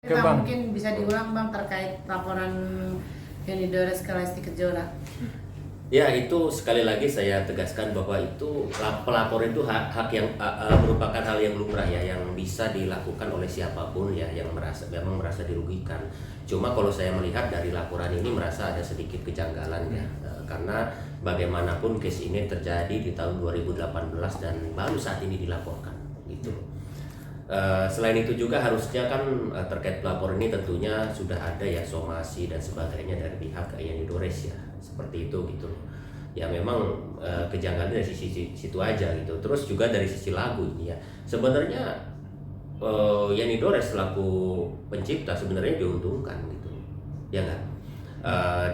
Oke, Bang, Bang. mungkin bisa diulang Bang terkait laporan Yoni Dores ke Lesti Kejora. Ya, itu sekali lagi saya tegaskan bahwa itu pelapor itu hak yang merupakan hal yang lumrah ya, yang bisa dilakukan oleh siapapun ya yang memang merasa dirugikan. Cuma kalau saya melihat dari laporan ini merasa ada sedikit kejanggalan ya, karena bagaimanapun case ini terjadi di tahun 2018 dan baru saat ini dilaporkan gitu. Selain itu juga harusnya kan terkait pelapor ini tentunya sudah ada ya somasi dan sebagainya dari pihak Yani Dores ya, seperti itu gitu loh. Ya memang kejanggalan dari sisi situ aja gitu. Terus juga dari sisi lagu ini ya, sebenarnya Yani Dores selaku pencipta sebenarnya diuntungkan gitu, ya nggak?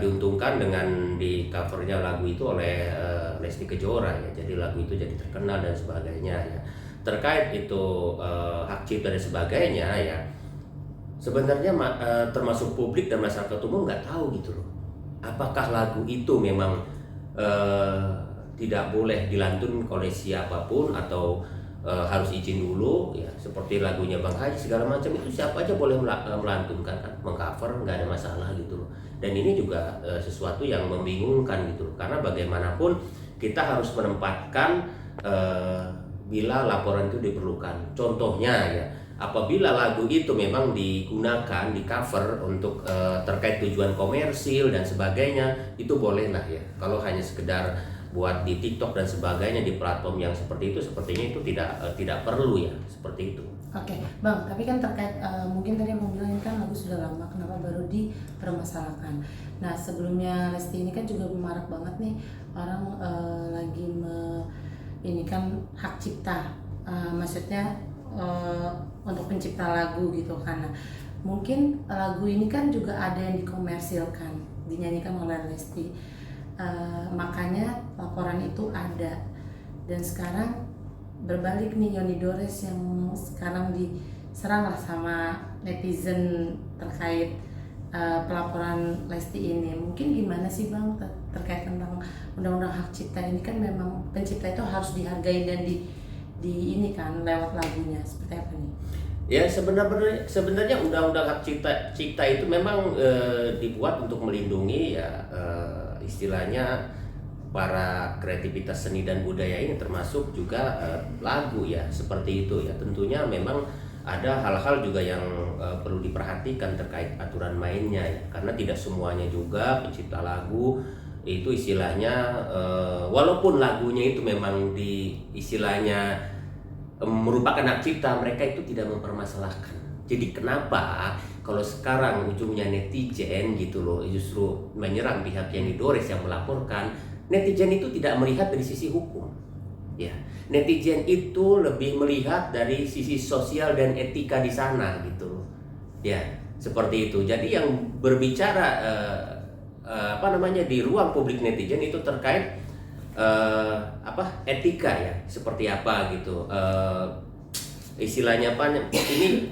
Diuntungkan dengan di covernya lagu itu oleh Lesti Kejora ya, jadi lagu itu jadi terkenal dan sebagainya ya. Terkait itu hak cipta dan sebagainya ya, sebenarnya termasuk publik dan masyarakat umum nggak tahu gitu loh, apakah lagu itu memang tidak boleh dilantun oleh siapapun atau harus izin dulu ya, seperti lagunya Bang Haji segala macam itu siapa aja boleh melantunkan kan, mengcover nggak ada masalah gitu loh. Dan ini juga sesuatu yang membingungkan gitu loh, karena bagaimanapun kita harus menempatkan bila laporan itu diperlukan. Contohnya ya, apabila lagu itu memang digunakan di cover untuk terkait tujuan komersil dan sebagainya, itu bolehlah ya. Kalau hanya sekedar buat di TikTok dan sebagainya di platform yang seperti itu, sepertinya itu tidak perlu ya, seperti itu. Oke, Bang, tapi kan terkait mungkin tadi Abang bilang ini kan lagu sudah lama, kenapa baru dipermasalahkan? Nah, sebelumnya Lesti ini kan juga marak banget nih orang lagi ini kan hak cipta, maksudnya untuk pencipta lagu gitu kan. Nah, mungkin lagu ini kan juga ada yang dikomersilkan, dinyanyikan oleh Lesti. Makanya laporan itu ada, dan sekarang berbalik nih Yoni Dores yang sekarang diserang lah sama netizen terkait pelaporan Lesti ini. Mungkin gimana sih Bang terkait tentang undang-undang hak cipta ini? Kan memang pencipta itu harus dihargai dan di ini kan lewat lagunya, seperti apa nih? Ya sebenarnya undang-undang hak cipta itu memang dibuat untuk melindungi ya istilahnya para kreativitas seni dan budaya ini, termasuk juga lagu ya, seperti itu ya. Tentunya memang ada hal-hal juga yang perlu diperhatikan terkait aturan mainnya ya, karena tidak semuanya juga pencipta lagu itu istilahnya walaupun lagunya itu memang di istilahnya merupakan hak cipta, mereka itu tidak mempermasalahkan. Jadi kenapa kalau sekarang ujungnya netizen gitu loh justru menyerang pihak Yani Dores yang melaporkan? Netizen itu tidak melihat dari sisi hukum ya, netizen itu lebih melihat dari sisi sosial dan etika di sana gitu ya, seperti itu. Jadi yang berbicara di ruang publik netizen itu terkait etika ya, seperti apa gitu, istilahnya apa ini,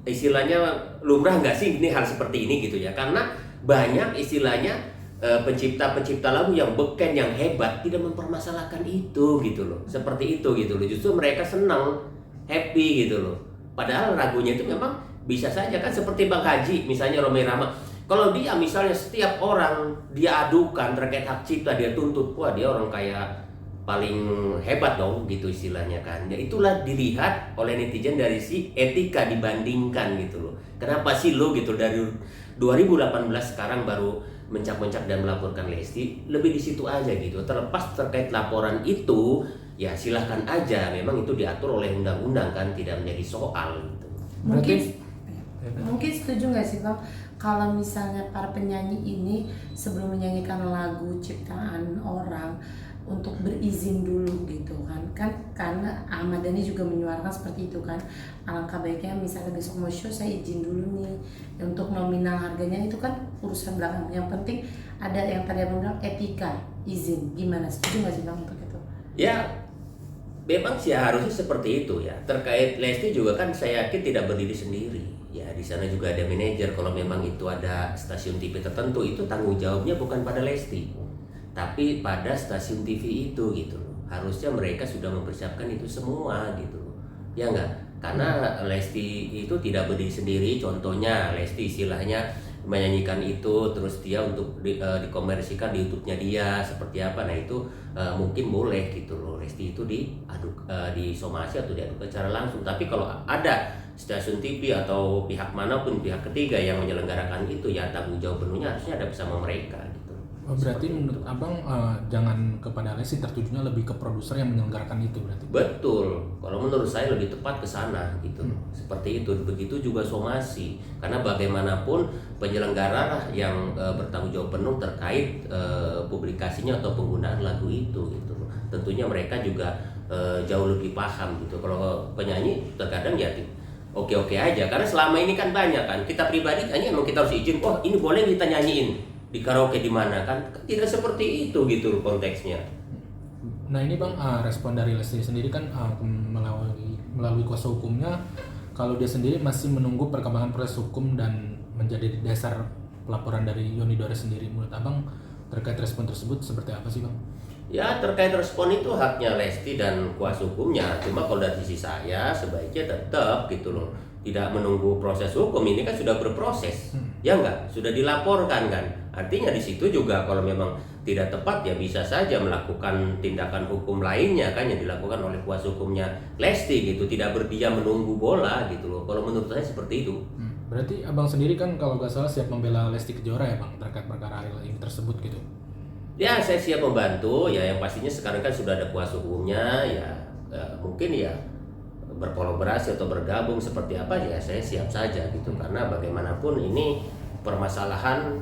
istilahnya lumrah nggak sih ini hal seperti ini gitu ya, karena banyak istilahnya pencipta lagu yang beken yang hebat tidak mempermasalahkan itu gitu loh, seperti itu gitu loh. Justru mereka senang, happy gitu loh, padahal lagunya itu memang bisa saja kan, seperti Bang Haji misalnya, Romai Rama, kalau dia misalnya setiap orang dia adukan terkait hak cipta, dia tuntut, wah dia orang kayak paling hebat dong gitu istilahnya kan. Ya itulah dilihat oleh netizen dari si etika dibandingkan gitu loh. Kenapa sih lo gitu dari 2018 sekarang baru mencak-mencak dan melaporkan Lesti, lebih di situ aja gitu. Terlepas terkait laporan itu ya silahkan aja, memang itu diatur oleh undang-undang kan, tidak menjadi soal gitu. Mungkin setuju nggak sih Bang kalau misalnya para penyanyi ini sebelum menyanyikan lagu ciptaan orang untuk berizin dulu gitu kan karena Ahmad Dhani juga menyuarakan seperti itu kan, alangkah baiknya misalnya besok mau show saya izin dulu nih untuk nominal harganya, itu kan urusan belakang, yang penting ada yang tadi Abang bilang etika izin. Gimana, setuju nggak sih Bang untuk itu? Ya memang sih harusnya seperti itu ya. Terkait Lesti juga kan saya yakin tidak berdiri sendiri ya, di sana juga ada manajer. Kalau memang itu ada stasiun TV tertentu, itu tanggung jawabnya bukan pada Lesti tapi pada stasiun TV itu gitu loh. Harusnya mereka sudah mempersiapkan itu semua gitu loh, ya enggak? Karena Lesti itu tidak berdiri sendiri. Contohnya Lesti istilahnya menyanyikan itu, terus dia untuk dikomersikan di YouTube-nya dia seperti apa. Nah itu mungkin boleh gitu loh, Lesti itu diaduk disomasi atau diaduk secara langsung. Tapi kalau ada stasiun TV atau pihak manapun, pihak ketiga yang menyelenggarakan itu, ya tanggung jawab penuhnya harusnya ada bersama mereka gitu. Berarti Seperti menurut itu. abang jangan kepada Lesti, tertujunya lebih ke produser yang menyelenggarakan itu berarti. Betul, kalau menurut saya lebih tepat ke sana gitu. Seperti itu, begitu juga somasi. Karena bagaimanapun penyelenggara lah yang bertanggung jawab penuh terkait publikasinya atau penggunaan lagu itu gitu. Tentunya mereka juga jauh lebih paham gitu. Kalau penyanyi terkadang ya oke-oke aja, karena selama ini kan banyak kan kita pribadi hanya emang kita harus izin, oh ini boleh kita nyanyiin di karaoke di mana kan tidak seperti itu gitu loh konteksnya. Nah ini bang, respon dari Lesti sendiri kan melalui kuasa hukumnya, kalau dia sendiri masih menunggu perkembangan proses hukum dan menjadi dasar pelaporan dari Yoni Dore sendiri. Menurut abang terkait respon tersebut seperti apa sih bang? Ya terkait respon itu haknya Lesti dan kuasa hukumnya. Cuma kalau dari sisi saya sebaiknya tetap gitu loh, tidak menunggu proses hukum. Ini kan sudah berproses, ya enggak, sudah dilaporkan kan. Artinya di situ juga kalau memang tidak tepat ya bisa saja melakukan tindakan hukum lainnya kan yang dilakukan oleh kuasa hukumnya Lesti gitu. Tidak berdiam menunggu bola gitu loh. Kalau menurut saya seperti itu. Berarti abang sendiri kan kalau nggak salah siap membela Lesti Kejora ya bang terkait perkara ini tersebut gitu. Ya saya siap membantu ya, yang pastinya sekarang kan sudah ada kuasa hukumnya ya, mungkin ya berkolaborasi atau bergabung seperti apa ya saya siap saja gitu, karena bagaimanapun ini permasalahan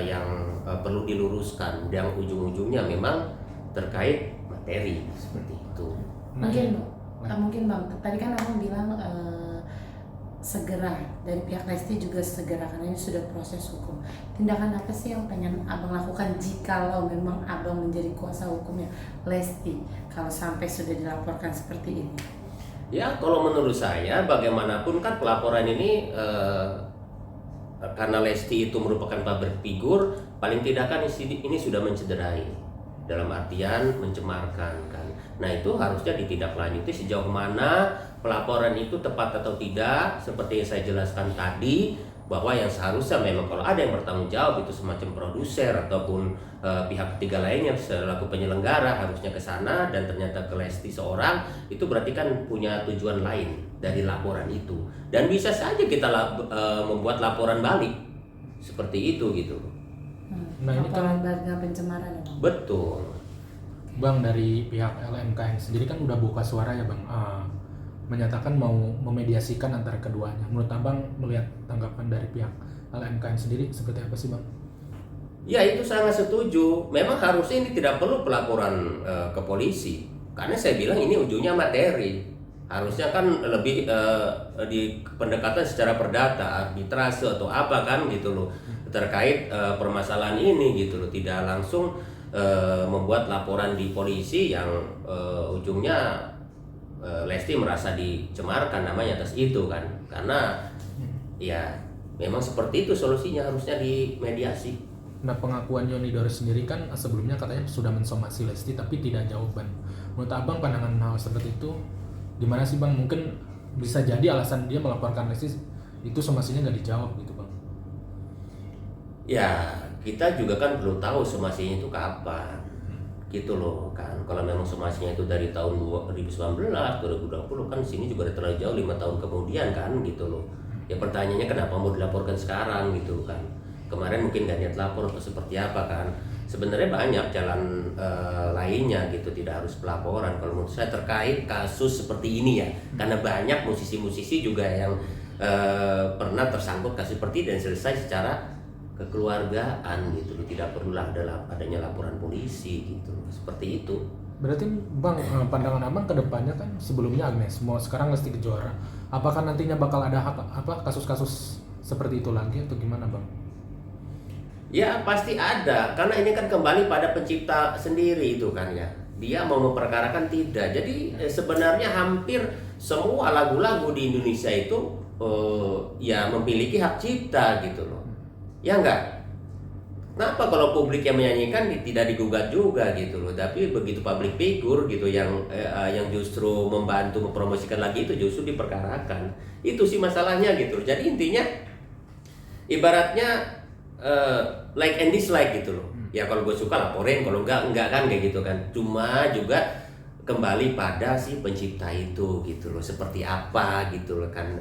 yang perlu diluruskan yang ujung-ujungnya memang terkait materi seperti itu. Mungkin bang, tadi kan abang bilang segera, dari pihak Lesti juga segera karena ini sudah proses hukum. Tindakan apa sih yang pengen abang lakukan jikalau memang abang menjadi kuasa hukumnya Lesti kalau sampai sudah dilaporkan seperti ini? Ya kalau menurut saya bagaimanapun kan pelaporan ini karena Lesti itu merupakan public figure, paling tidak kan ini sudah mencederai, dalam artian mencemarkan kan. Nah itu harusnya ditindaklanjuti sejauh mana pelaporan itu tepat atau tidak, seperti yang saya jelaskan tadi, bahwa yang seharusnya memang kalau ada yang bertanggung jawab itu semacam produser ataupun pihak ketiga lainnya selaku penyelenggara harusnya ke sana, dan ternyata ke Lesti seorang, itu berarti kan punya tujuan lain dari laporan itu, dan bisa saja kita membuat laporan balik seperti itu gitu. Nah ini kan Laporan pencemaran ya bang? Betul. bang, dari pihak LMKN sendiri kan udah buka suara ya bang, menyatakan mau memediasikan antara keduanya. Menurut abang melihat tanggapan dari pihak LMKN sendiri seperti apa sih bang? Ya itu sangat setuju. Memang harusnya ini tidak perlu pelaporan ke polisi, karena saya bilang ini ujungnya materi. Harusnya kan lebih di pendekatan secara perdata, arbitrase atau apa kan gitu loh, terkait permasalahan ini gitu loh. Tidak langsung membuat laporan di polisi yang ujungnya Lesti merasa dicemarkan namanya atas itu kan. Karena ya memang seperti itu solusinya, harusnya dimediasi. Nah pengakuan Yoni Dore sendiri kan sebelumnya katanya sudah mensomasi Lesti tapi tidak jawaban. Menurut abang pandangan hal seperti itu gimana sih bang? Mungkin bisa jadi alasan dia melaporkan Lesti itu somasinya nggak dijawab gitu bang. Ya kita juga kan perlu tahu somasinya itu kapan gitu loh kan. Kalau memang somasinya itu dari tahun 2019, 2020 kan sini juga udah terlalu jauh, 5 tahun kemudian kan gitu loh. Ya pertanyaannya kenapa mau dilaporkan sekarang gitu kan. Kemarin mungkin gak niat lapor atau seperti apa kan. Sebenarnya banyak jalan lainnya gitu, tidak harus pelaporan kalau menurut saya terkait kasus seperti ini ya. Karena banyak musisi-musisi juga yang pernah tersangkut kasus seperti ini dan selesai secara kekeluargaan gitu loh. Tidak perlulah adanya laporan polisi gitu loh. Seperti itu. Berarti bang, pandangan abang ke depannya kan sebelumnya Agnes, mau sekarang Lesti Kejora, apakah nantinya bakal ada kasus-kasus seperti itu lagi atau gimana bang? Ya pasti ada, karena ini kan kembali pada pencipta sendiri itu kan ya. Dia mau memperkarakan tidak. Jadi sebenarnya hampir semua lagu-lagu di Indonesia itu ya memiliki hak cipta gitu loh. Ya enggak? kenapa kalau publik yang menyanyikan tidak digugat juga gitu loh, tapi begitu public figure gitu yang justru membantu mempromosikan lagi itu justru diperkarakan. Itu sih masalahnya gitu. Jadi intinya ibaratnya like and dislike gitu loh. Ya kalau gue suka laporin, kalau enggak kan kayak gitu kan. Cuma juga kembali pada si pencipta itu gitu loh, seperti apa gitu loh kan,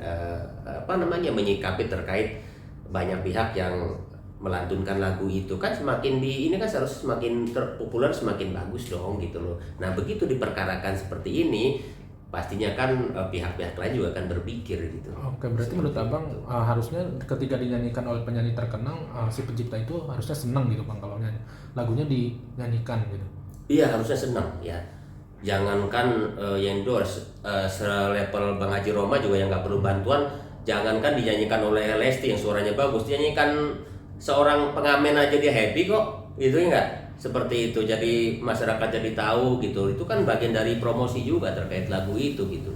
menyikapi terkait banyak pihak yang melantunkan lagu itu kan, semakin ini kan seharusnya semakin terpopuler semakin bagus dong gitu loh. Nah begitu diperkarakan seperti ini, pastinya kan pihak-pihak lain juga akan berpikir gitu. Oke, berarti menurut abang harusnya ketika dinyanyikan oleh penyanyi terkenal, si pencipta itu harusnya senang gitu bang kalau lagunya dinyanyikan gitu. Iya harusnya senang ya. Jangankan yang endorse selevel Bang Haji Roma juga yang nggak perlu bantuan. Jangankan dinyanyikan oleh Lesti yang suaranya bagus, dinyanyikan seorang pengamen aja dia happy kok, gitu ya nggak? Seperti itu, jadi masyarakat jadi tahu gitu. Itu kan bagian dari promosi juga terkait lagu itu gitu.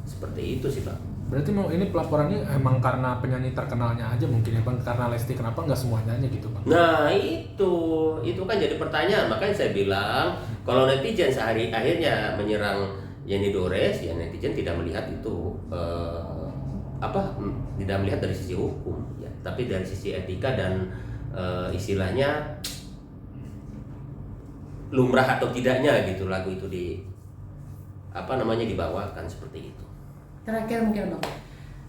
Seperti itu sih bang. Berarti mau ini pelaporannya emang karena penyanyi terkenalnya aja mungkin ya bang, karena Lesti, kenapa nggak semuanya aja gitu bang? Nah itu kan jadi pertanyaan. Makanya saya bilang kalau netizen akhirnya menyerang Yenny Dores, ya netizen tidak melihat itu tidak melihat dari sisi hukum ya, tapi dari sisi etika dan istilahnya lumrah atau tidaknya gitu lagu itu dibawakan seperti itu. Terakhir mungkin bang,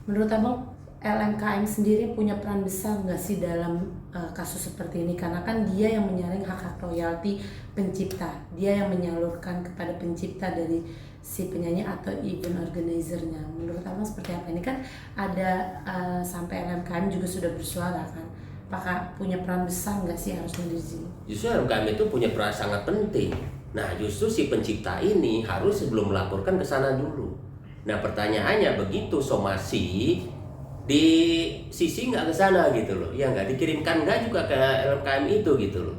menurut abang LMKM sendiri punya peran besar nggak sih dalam kasus seperti ini? Karena kan dia yang menyaring hak-hak royalti pencipta, dia yang menyalurkan kepada pencipta dari si penyanyi atau event organizer-nya. Menurut abang seperti apa? Ini kan ada sampai LMKM juga sudah bersuara kan? Apakah punya peran besar nggak sih harusnya di sini? Justru LMKM itu punya peran sangat penting. Nah justru si pencipta ini harus sebelum melaporkan ke sana dulu. Nah pertanyaannya begitu somasi di sisi nggak ke sana gitu loh, ya nggak dikirimkan nggak juga ke LMKM itu gitu loh.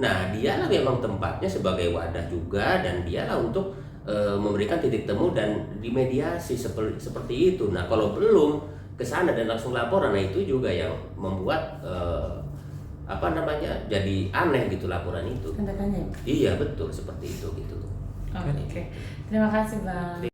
Nah dialah memang tempatnya sebagai wadah juga, dan dialah untuk memberikan titik temu dan dimediasi seperti itu. Nah kalau belum ke sana dan langsung laporan, nah itu juga yang membuat jadi aneh gitu laporan itu. Tanda tanya. Iya betul seperti itu gitu. Oke. Terima kasih bang.